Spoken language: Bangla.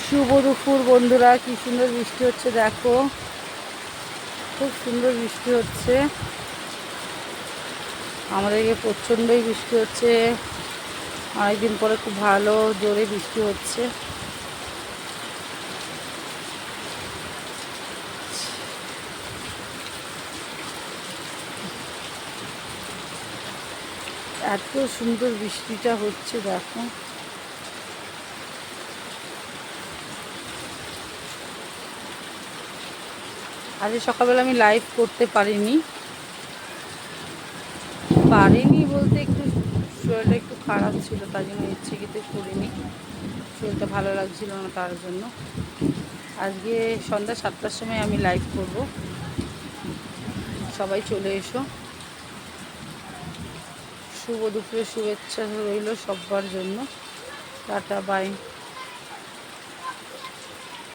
শুভ দুপুর বন্ধুরা, কি সুন্দর বৃষ্টি হচ্ছে দেখো, খুব সুন্দর বৃষ্টি হচ্ছে। আমাদেরকে প্রচণ্ডই বৃষ্টি হচ্ছে, অনেকদিন পরে খুব ভালো জোরে বৃষ্টি হচ্ছে। এত সুন্দর বৃষ্টিটা হচ্ছে দেখো। আজ সকালবেলা আমি লাইভ করতে পারিনি বলতে একটু শরীরটা একটু খারাপ ছিল, তার জন্য ইচ্ছে কিন্তু করিনি। শরীরটা ভালো লাগছিল না, তার জন্য আজকে সন্ধ্যা 7টার সময় আমি লাইভ করব। সবাই চলে এসো। শুভ দুপুরের শুভেচ্ছা রইল সবার জন্য। Tata, by.